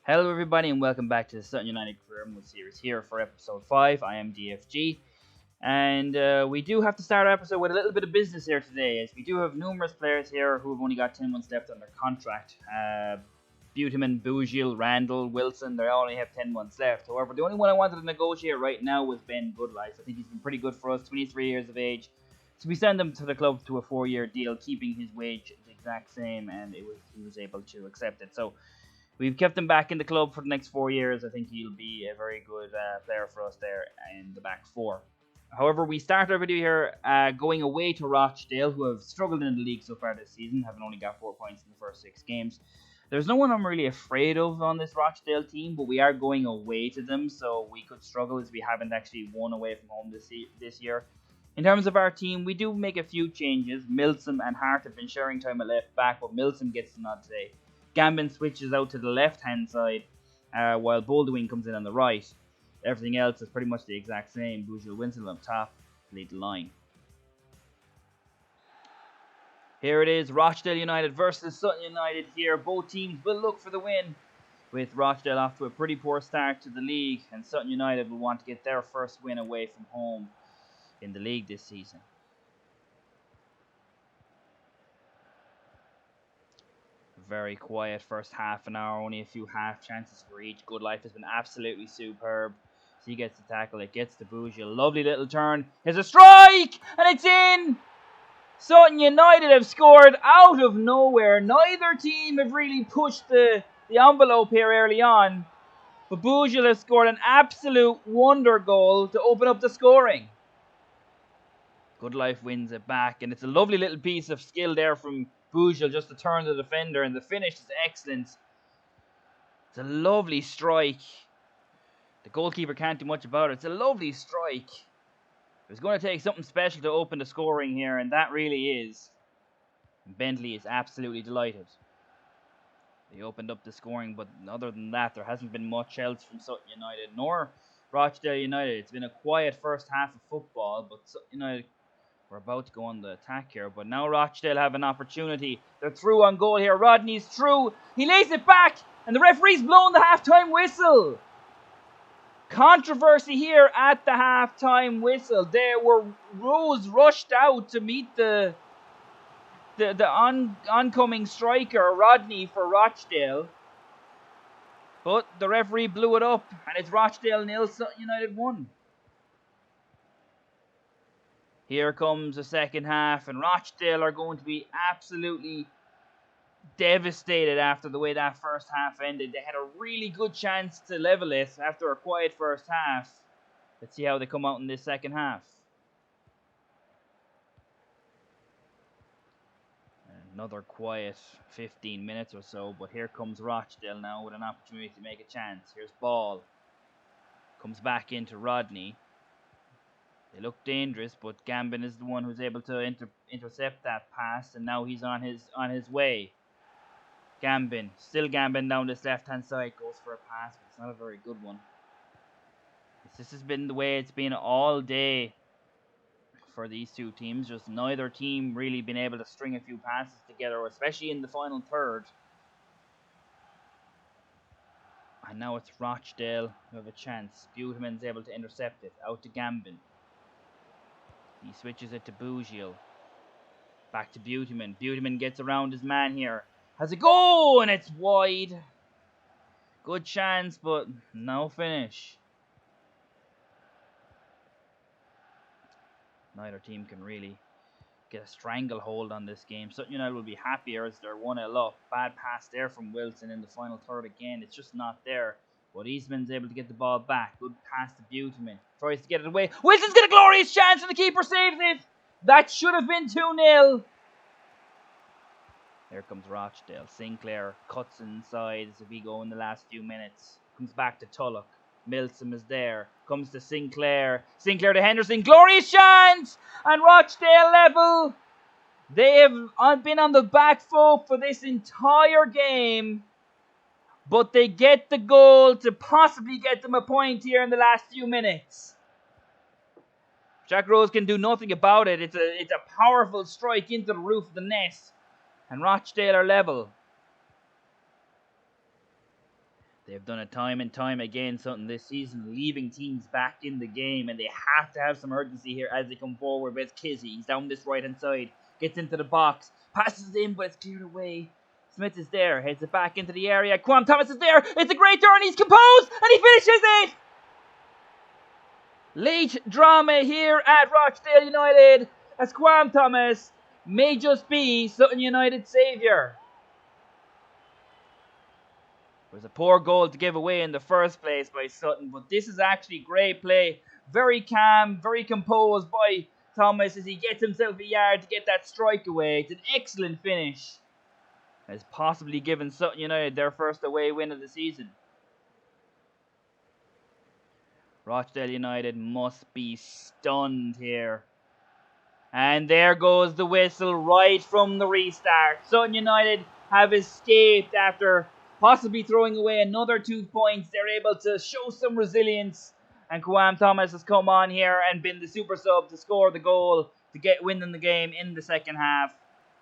Hello everybody and welcome back to the Sutton United Career Mode series here for episode 5. I am DFG and we do have to start our episode with a little bit of business here today, as we do have numerous players here who have only got 10 months left on their contract. Buteman, Bougil, Randall, Wilson, they only have 10 months left. However, the only one I wanted to negotiate right now was Ben Goodlife. I think he's been pretty good for us, 23 years of age. So we send him to the club to a 4-year deal, keeping his wage the exact same, and he was able to accept it. So we've kept him back in the club for the next 4 years. I think he'll be a very good player for us there in the back four. However, we start our video here going away to Rochdale, who have struggled in the league so far this season, having only got 4 points in the first 6 games. There's no one I'm really afraid of on this Rochdale team, but we are going away to them, so we could struggle as we haven't actually won away from home this year. In terms of our team, we do make a few changes. Milsom and Hart have been sharing time at left back, but Milsom gets the nod today. Gambin switches out to the left-hand side, while Baldwin comes in on the right. Everything else is pretty much the exact same. Bougil Winston up top, lead the line. Here it is, Rochdale United versus Sutton United here. Both teams will look for the win, with Rochdale off to a pretty poor start to the league, and Sutton United will want to get their first win away from home in the league this season. Very quiet first half an hour, only a few half chances for each. Goodlife has been absolutely superb. So he gets the tackle, it gets to Bougil. Lovely little turn. Here's a strike! And it's in! Sutton United have scored out of nowhere. Neither team have really pushed the envelope here early on. But Bougil has scored an absolute wonder goal to open up the scoring. Goodlife wins it back, and it's a lovely little piece of skill there from Bougil just to turn the defender, and the finish is excellent. It's a lovely strike. The goalkeeper can't do much about it. It's a lovely strike. It was going to take something special to open the scoring here, and that really is. Bentley is absolutely delighted. They opened up the scoring, but other than that, there hasn't been much else from Sutton United, nor Rochdale United. It's been a quiet first half of football, but Sutton United, we're about to go on the attack here, but now Rochdale have an opportunity. They're through on goal here. Rodney's through. He lays it back, and the referee's blown the half-time whistle. Controversy here at the half-time whistle. There were Rose rushed out to meet the oncoming striker, Rodney, for Rochdale. But the referee blew it up, and it's Rochdale 0, Sutton United 1. Here comes the second half, and Rochdale are going to be absolutely devastated after the way that first half ended. They had a really good chance to level it after a quiet first half. Let's see how they come out in this second half. Another quiet 15 minutes or so, but here comes Rochdale now with an opportunity to make a chance. Here's ball. Comes back into Rodney. They look dangerous, but Gambin is the one who's able to intercept that pass, and now he's on his way. Gambin, still Gambin down this left-hand side, goes for a pass, but it's not a very good one. This has been the way it's been all day for these two teams. Just neither team really been able to string a few passes together, especially in the final third. And now it's Rochdale who have a chance. Buteman's able to intercept it, out to Gambin. He switches it to Bougil. Back to Buteman. Buteman gets around his man here. Has a go, and it's wide. Good chance, but no finish. Neither team can really get a stranglehold on this game. Sutton United will be happier as they're 1-0 up. Bad pass there from Wilson in the final third again. It's just not there. But Eastman's able to get the ball back. Good pass to Buteman. Tries to get it away. Wilson's got a glorious chance, and the keeper saves it. That should have been 2-0. Here comes Rochdale. Sinclair cuts inside as we go in the last few minutes. Comes back to Tulloch. Milsom is there. Comes to Sinclair. Sinclair to Henderson. Glorious chance! And Rochdale level. They have been on the back foot for this entire game. But they get the goal to possibly get them a point here in the last few minutes. Jack Rose can do nothing about it. It's a powerful strike into the roof of the net. And Rochdale are level. They've done it time and time again, Sutton, this season, leaving teams back in the game, and they have to have some urgency here as they come forward. But it's Kizzy. He's down this right-hand side, gets into the box, passes it in, but it's cleared away. Smith is there, heads it back into the area. Kwam Thomas is there. It's a great turn. He's composed, and he finishes it. Late drama here at Rochdale United, as Kwam Thomas may just be Sutton United's saviour. It was a poor goal to give away in the first place by Sutton, but this is actually great play. Very calm, very composed by Thomas as he gets himself a yard to get that strike away. It's an excellent finish. Has possibly given Sutton United their first away win of the season. Rochdale United must be stunned here. And there goes the whistle right from the restart. Sutton United have escaped after possibly throwing away another 2 points. They're able to show some resilience. And Kwam Thomas has come on here and been the super sub to score the goal to get winning the game in the second half.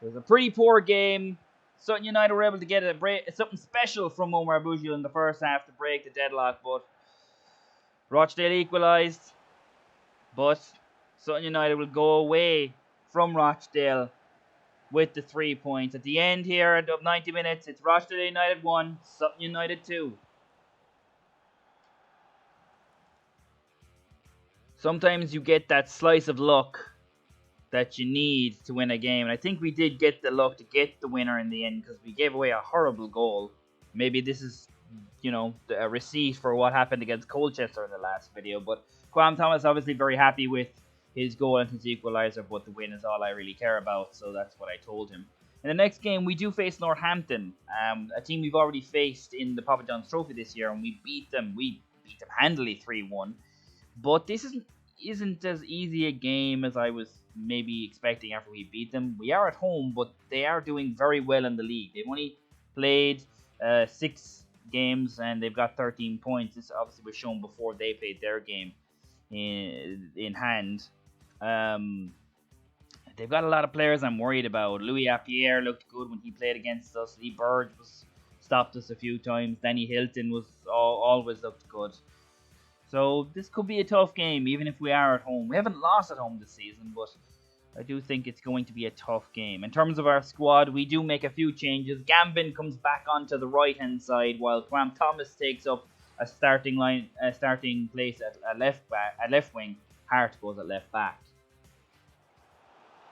It was a pretty poor game. Sutton United were able to get something special from Omar Boujil in the first half to break the deadlock. But Rochdale equalised. But Sutton United will go away from Rochdale with the 3 points. At the end here of 90 minutes, it's Rochdale United 1, Sutton United 2. Sometimes you get that slice of luck that you need to win a game. And I think we did get the luck to get the winner in the end because we gave away a horrible goal. Maybe this is, a receipt for what happened against Colchester in the last video. But Kwam Thomas obviously very happy with his goal and his equaliser, but the win is all I really care about, so that's what I told him. In the next game, we do face Northampton, a team we've already faced in the Papa John's Trophy this year, and we beat them. We beat them handily 3-1. But this isn't as easy a game as I was maybe expecting after we beat them. We are at home, but they are doing very well in the league. They've only played 6 games, and they've got 13 points. This obviously was shown before they played their game in hand. They've got a lot of players I'm worried about. Louis Apierre looked good when he played against us. Lee Burge stopped us a few times. Danny Hilton was always looked good. So this could be a tough game, even if we are at home. We haven't lost at home this season, but I do think it's going to be a tough game. In terms of our squad, we do make a few changes. Gambin comes back onto the right-hand side, while Kwam Thomas takes up a starting place at left wing. Hart goes at left back.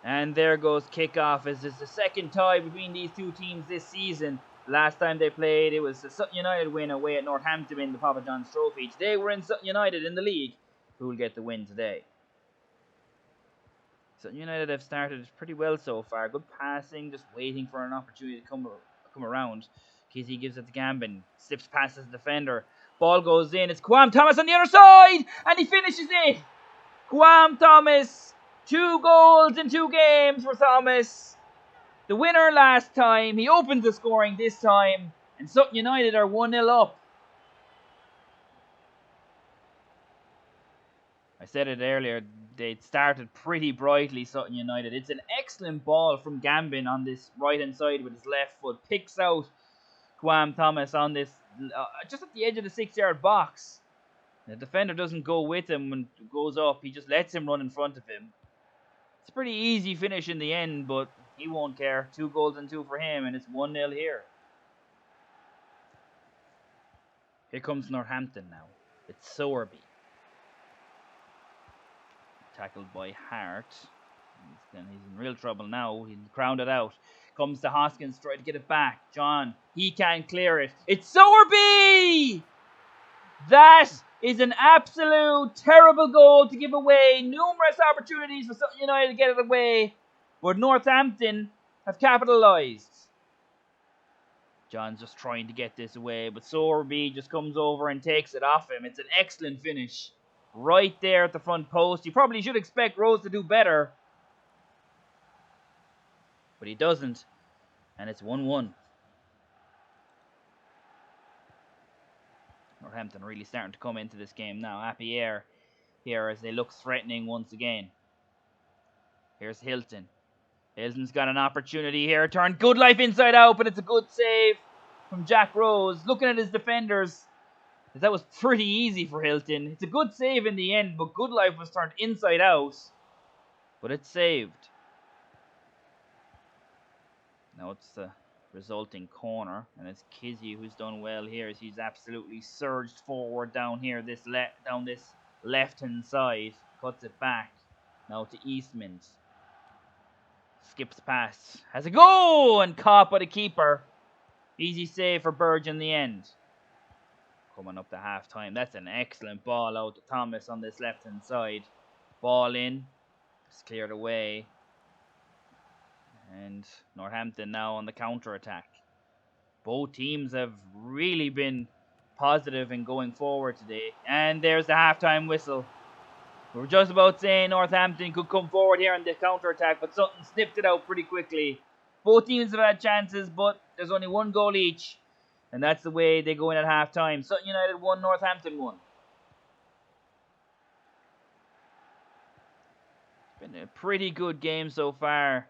And there goes kickoff. As it's the second tie between these two teams this season. Last time they played, it was the Sutton United win away at Northampton in the Papa John's Trophy. Today we're in Sutton United in the league. Who will get the win today? Sutton United have started pretty well so far. Good passing, just waiting for an opportunity to come around. Kizzy gives it to Gambin. Slips past his defender. Ball goes in. It's Kwam Thomas on the other side. And he finishes it. Kwam Thomas. 2 goals in 2 games for Thomas. The winner last time. He opens the scoring this time. And Sutton United are 1-0 up. I said it earlier. They started pretty brightly, Sutton United. It's an excellent ball from Gambin on this right-hand side with his left foot. Picks out Kwam Thomas on this, just at the edge of the 6-yard box. The defender doesn't go with him when it goes up. He just lets him run in front of him. It's a pretty easy finish in the end, but he won't care. 2 goals and 2 for him, and it's 1-0 here. Here comes Northampton now. It's Sowerby. Tackled by Hart. He's in real trouble now. He's grounded out. Comes to Hoskins, trying to get it back. John, he can't clear it. It's Sowerby! That is an absolute terrible goal to give away. Numerous opportunities for Sutton United to get it away, but Northampton have capitalised. John's just trying to get this away, but Sowerby just comes over and takes it off him. It's an excellent finish. Right there at the front post. You probably should expect Rose to do better, but he doesn't, and it's 1-1. Northampton really starting to come into this game now. Apierre here as they look threatening once again. Here's Hilton. Hilton's got an opportunity here. Turn good life inside out, but it's a good save. from Jack Rose. Looking at his defenders, that was pretty easy for Hilton. It's a good save in the end, but Goodlife was turned inside out. But it's saved. Now it's the resulting corner, and it's Kizzy who's done well here as he's absolutely surged forward down here, down this left-hand side. Cuts it back. Now to Eastman. Skips past. Has a go! And caught by the keeper. Easy save for Burge in the end. Coming up to half-time. That's an excellent ball out to Thomas on this left-hand side. Ball in. It's cleared away. And Northampton now on the counter-attack. Both teams have really been positive in going forward today. And there's the half-time whistle. We were just about saying Northampton could come forward here on the counter-attack, but Sutton sniffed it out pretty quickly. Both teams have had chances, but there's only one goal each. And that's the way they go in at half-time. Sutton United 1, Northampton 1. It's been a pretty good game so far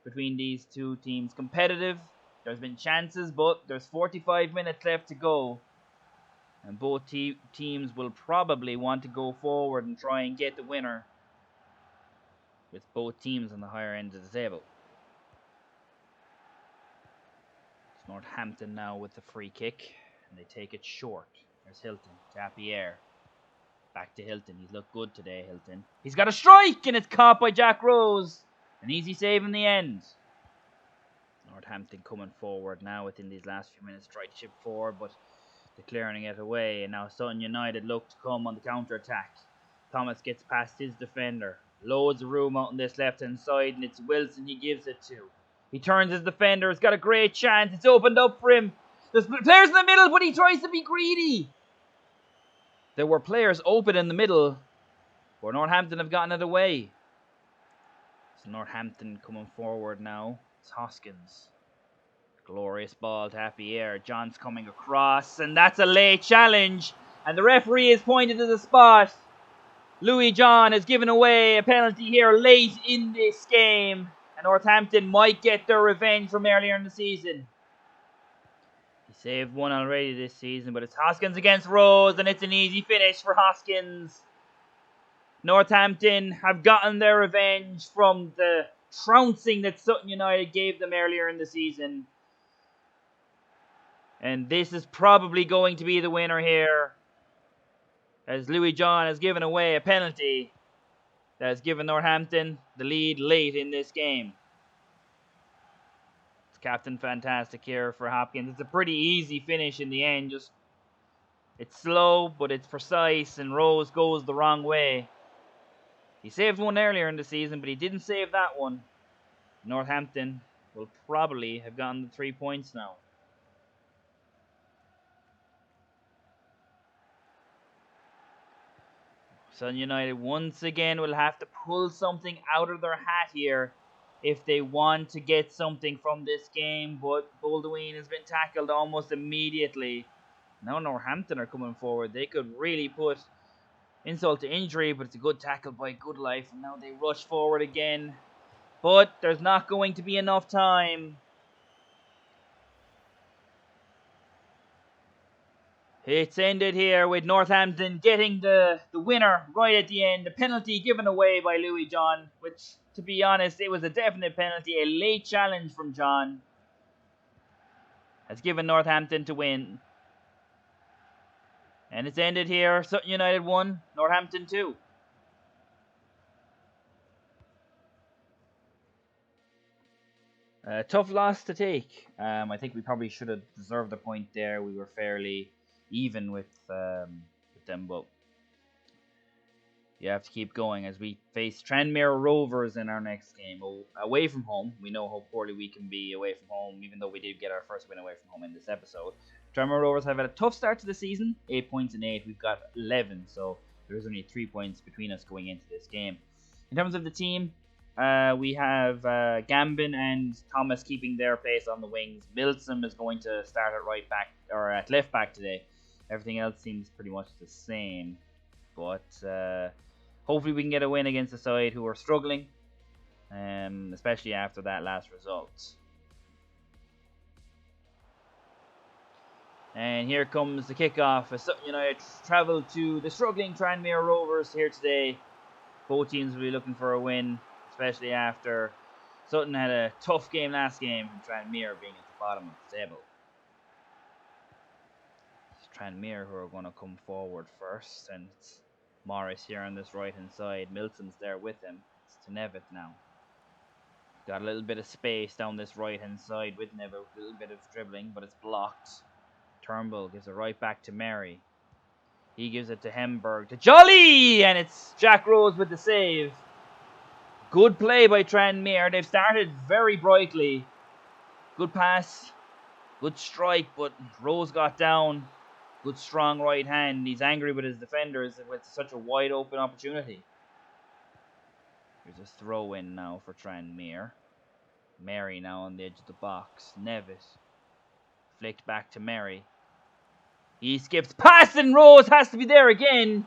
between these two teams. Competitive. There's been chances, but there's 45 minutes left to go. And both teams will probably want to go forward and try and get the winner, with both teams on the higher end of the table. It's Northampton now with the free kick, and they take it short. There's Hilton, Tapierre. Back to Hilton. He's looked good today, Hilton. He's got a strike, and it's caught by Jack Rose. An easy save in the end. Northampton coming forward now within these last few minutes. Tried to chip forward, but they're clearing it away. And now Sutton United look to come on the counter-attack. Thomas gets past his defender. Loads of room out on this left-hand side, and it's Wilson he gives it to. He turns his defender. He's got a great chance. It's opened up for him. There's players in the middle, but he tries to be greedy. There were players open in the middle, but Northampton have gotten it away. So Northampton coming forward now. It's Hoskins. Glorious ball to Tapierre. John's coming across, and that's a late challenge. And the referee is pointed to the spot. Louis John has given away a penalty here late in this game. And Northampton might get their revenge from earlier in the season. He saved one already this season, but it's Hoskins against Rose, and it's an easy finish for Hoskins. Northampton have gotten their revenge from the trouncing that Sutton United gave them earlier in the season. And this is probably going to be the winner here, as Louis John has given away a penalty that has given Northampton the lead late in this game. It's Captain Fantastic here for Hopkins. It's a pretty easy finish in the end. It's slow, but it's precise, and Rose goes the wrong way. He saved one earlier in the season, but he didn't save that one. Northampton will probably have gotten the 3 points now. Sutton United once again will have to pull something out of their hat here if they want to get something from this game, but Baldwin has been tackled almost immediately. Now Northampton are coming forward. They could really put insult to injury, but it's a good tackle by Goodlife. And now they rush forward again, but there's not going to be enough time. It's ended here with Northampton getting the winner right at the end. The penalty given away by Louis John, which, to be honest, it was a definite penalty. A late challenge from John has given Northampton to win. And it's ended here. Sutton United 1, Northampton 2. Tough loss to take. I think we probably should have deserved a point there. We were fairly even with them, but you have to keep going as we face Tranmere Rovers in our next game. Away from home. We know how poorly we can be away from home, even though we did get our first win away from home in this episode. Tranmere Rovers have had a tough start to the season. 8 points in 8. We've got 11, so there's only 3 points between us going into this game. In terms of the team, we have Gambin and Thomas keeping their place on the wings. Milsom is going to start at right back or at left back today. Everything else seems pretty much the same, but hopefully we can get a win against a side who are struggling, especially after that last result. And here comes the kickoff as Sutton United travel to the struggling Tranmere Rovers here today. Both teams will be looking for a win, especially after Sutton had a tough game last game, and Tranmere being at the bottom of the table. It's Tranmere who are going to come forward first, and it's Morris here on this right hand side. Milton's there with him. It's to Nevitt now. Got a little bit of space down this right hand side with Nevitt, a little bit of dribbling, but it's blocked. Turnbull gives it right back to Mary. He gives it to Hemberg, to Jolly, and it's Jack Rose with the save. Good play by Tranmere. They've started very brightly. Good pass, good strike, but Rose got down. Good strong right hand. He's angry with his defenders with such a wide open opportunity. Here's a throw in now for Tranmere. Mary now on the edge of the box. Nevitt flicked back to Mary. He skips past, and Rose has to be there again.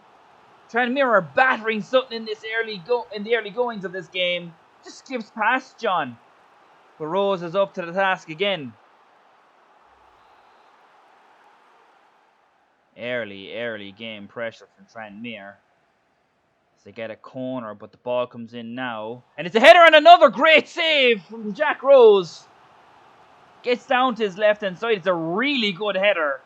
Tranmere are battering Sutton in this in the early goings of this game. Just skips past John. But Rose is up to the task again. Early game pressure from Tranmere. As they get a corner, but the ball comes in now. And it's a header and another great save from Jack Rose. Gets down to his left hand side. It's a really good header.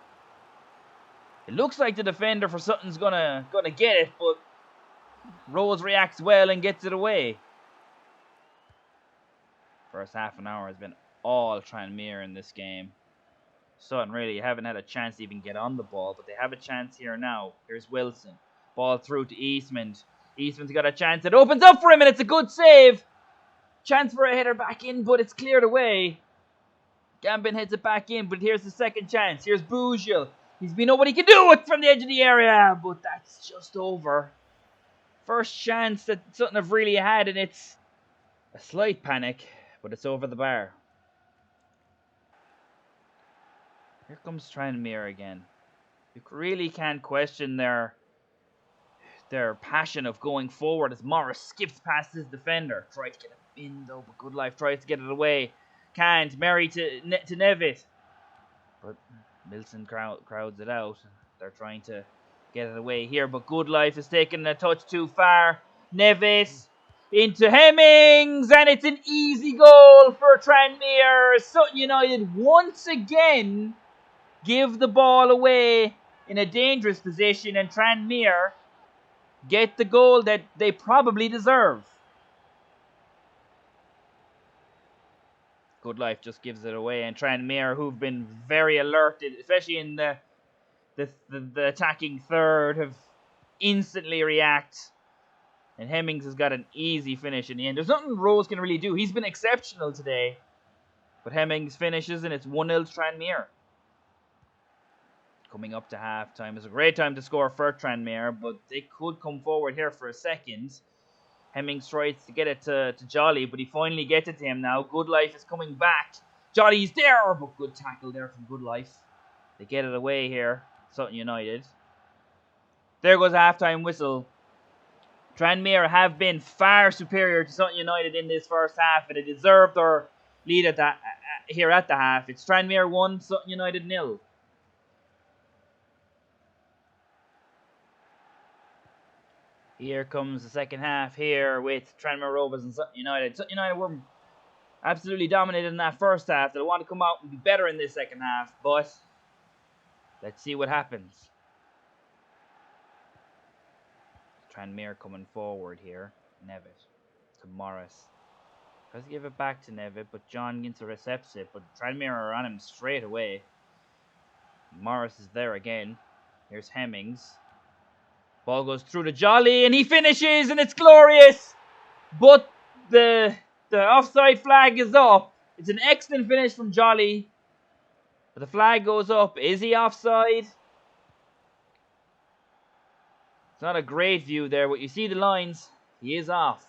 It looks like the defender for Sutton's gonna get it, but Rose reacts well and gets it away. First half an hour has been all Tranmere in this game. Sutton really haven't had a chance to even get on the ball, but they have a chance here now. Here's Wilson. Ball through to Eastman. Eastman's got a chance. It opens up for him, and it's a good save. Chance for a header back in, but it's cleared away. Gambin heads it back in, but here's the second chance. Here's Bougel. He's been over what he can do it from the edge of the area, but that's just over. First chance that Sutton have really had, and it's a slight panic, but it's over the bar. Here comes Tranmere again. You really can't question their passion of going forward as Morris skips past his defender. Tries to get it in though, but Good Life tries to get it away. Can't. Mary to Nevitt. But Milton crowds it out. They're trying to get it away here, but Good Life is taking a touch too far. Nevis into Hemmings, and it's an easy goal for Tranmere. Sutton United once again give the ball away in a dangerous position, and Tranmere get the goal that they probably deserve. Good Life just gives it away, and Tranmere, who've been very alert, especially in the attacking third, have instantly react. And Hemmings has got an easy finish in the end. There's nothing Rose can really do. He's been exceptional today. But Hemmings finishes, and it's 1-0 to Tranmere. Coming up to half-time. It's a great time to score for Tranmere, but they could come forward here for a second. Hemmings tries to get it to Jolly, but he finally gets it to him now. Good Life is coming back. Jolly's there, but good tackle there from Good Life. They get it away here, Sutton United. There goes a half-time whistle. Tranmere have been far superior to Sutton United in this first half, and they deserved their lead at the half. It's Tranmere 1, Sutton United 0. Here comes the second half here with Tranmere Rovers and Sutton United. Sutton United were absolutely dominated in that first half. They'll want to come out and be better in this second half, but let's see what happens. Tranmere coming forward here. Nevitt to Morris. Tries to give it back to Nevitt, but John intercepts it. But Tranmere are on him straight away. Morris is there again. Here's Hemmings. Ball goes through to Jolly, and he finishes, and it's glorious. But the offside flag is up. It's an excellent finish from Jolly. But the flag goes up. Is he offside? It's not a great view there, but you see the lines. He is off.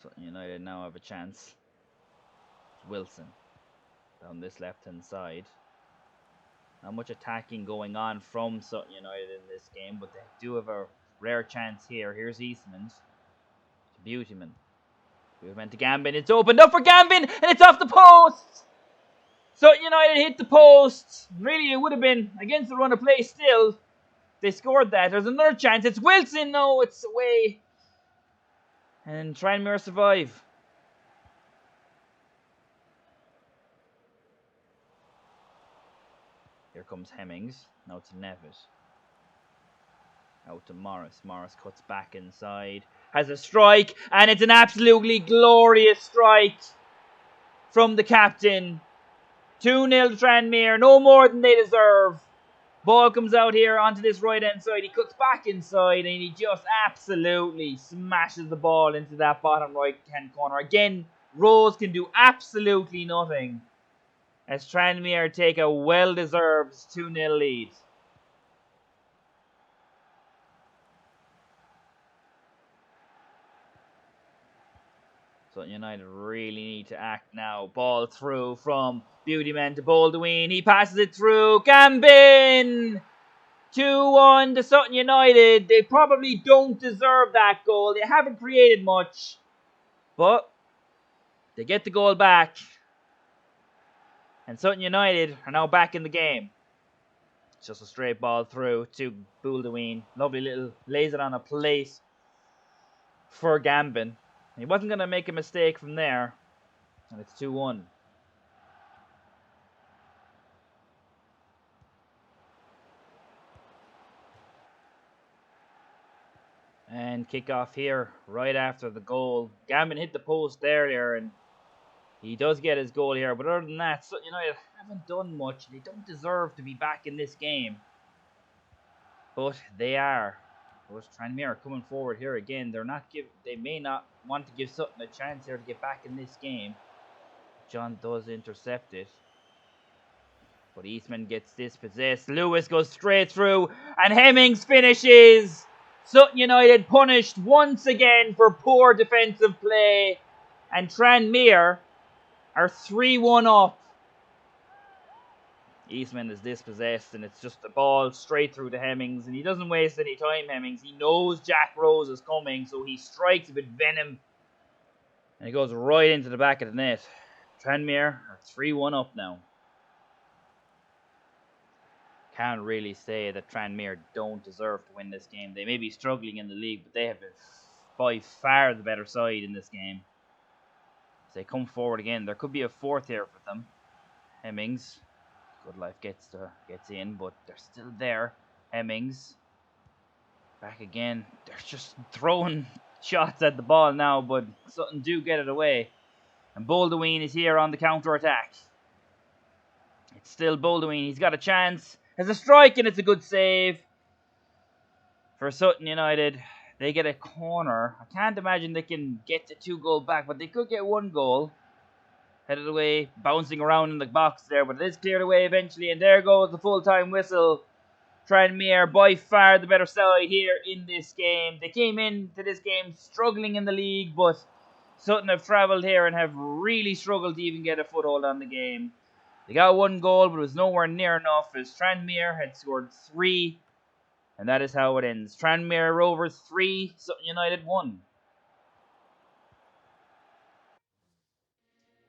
Sutton United now have a chance. It's Wilson down this left-hand side. Not much attacking going on from Sutton United in this game, but they do have a rare chance here. Here's Eastman to Beautyman. Beautyman to Gambin. It's opened up for Gambin, and it's off the post. Sutton United hit the post. Really, it would have been against the run of play still. They scored that. There's another chance. It's Wilson. No, it's away. And Tranmere survive. Here comes Hemmings. Now to Nevitt. Out to Morris. Morris cuts back inside. Has a strike. And it's an absolutely glorious strike from the captain. 2-0 to Tranmere. No more than they deserve. Ball comes out here onto this right hand side. He cuts back inside and he just absolutely smashes the ball into that bottom right hand corner. Again, Rose can do absolutely nothing as Tranmere take a well-deserved 2-0 lead. Sutton United really need to act now. Ball through from Beautyman to Baldwin. He passes it through. Gambin! 2-1 to Sutton United. They probably don't deserve that goal. They haven't created much. But they get the goal back. And Sutton United are now back in the game. It's just a straight ball through to Baldwin. Lovely little lays it on a plate for Gambin. He wasn't going to make a mistake from there. And it's 2-1. And kick off here right after the goal. Gambin hit the post earlier and he does get his goal here. But other than that, Sutton United haven't done much. They don't deserve to be back in this game. But they are. But Tranmere are coming forward here again. They may not want to give Sutton a chance here to get back in this game. John does intercept it. But Eastman gets dispossessed. Lewis goes straight through. And Hemmings finishes. Sutton United punished once again for poor defensive play. And Tranmere are 3-1 up. Eastman is dispossessed and it's just the ball straight through to Hemmings. And he doesn't waste any time, Hemmings. He knows Jack Rose is coming, so he strikes with venom. And he goes right into the back of the net. Tranmere are 3-1 up now. Can't really say that Tranmere don't deserve to win this game. They may be struggling in the league, but they have been by far the better side in this game. As they come forward again, there could be a fourth here for them. Hemmings. Good Life gets in, but they're still there. Hemmings. Back again. They're just throwing shots at the ball now, but Sutton do get it away. And Baldwin is here on the counter-attack. It's still Baldwin. He's got a chance. Has a strike and it's a good save for Sutton United. They get a corner. I can't imagine they can get the 2 goal back, but they could get 1 goal. Headed away, bouncing around in the box there, but it is cleared away eventually. And there goes the full-time whistle. Tranmere by far the better side here in this game. They came into this game struggling in the league, but Sutton have travelled here and have really struggled to even get a foothold on the game. They got 1 goal, but it was nowhere near enough as Tranmere had scored 3. And that is how it ends. Tranmere Rovers 3, Sutton United 1.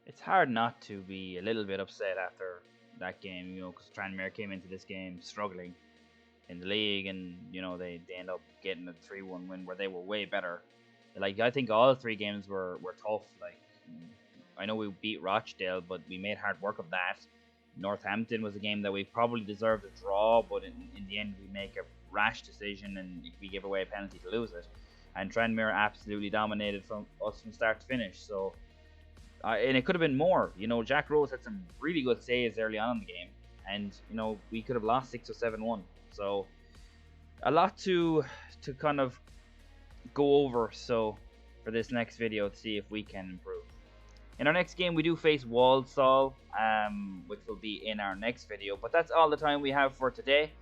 It's hard not to be a little bit upset after that game, because Tranmere came into this game struggling in the league, and, they end up getting a 3-1 win where they were way better. I think all 3 games were tough. I know we beat Rochdale, but we made hard work of that. Northampton was a game that we probably deserved a draw, but in the end we make a rash decision and we give away a penalty to lose it. And Tranmere absolutely dominated from us from start to finish. So, and it could have been more. Jack Rose had some really good saves early on in the game, and we could have lost 6 or 7-1. So, a lot to kind of go over. So, for this next video, to see if we can improve. In our next game, we do face Walsall, which will be in our next video. But that's all the time we have for today.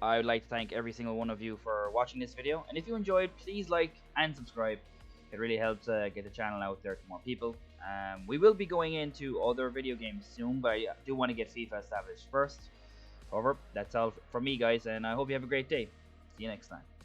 I would like to thank every single one of you for watching this video. And if you enjoyed, please like and subscribe. It really helps get the channel out there to more people. We will be going into other video games soon, but I do want to get FIFA established first. However, that's all from me, guys, and I hope you have a great day. See you next time.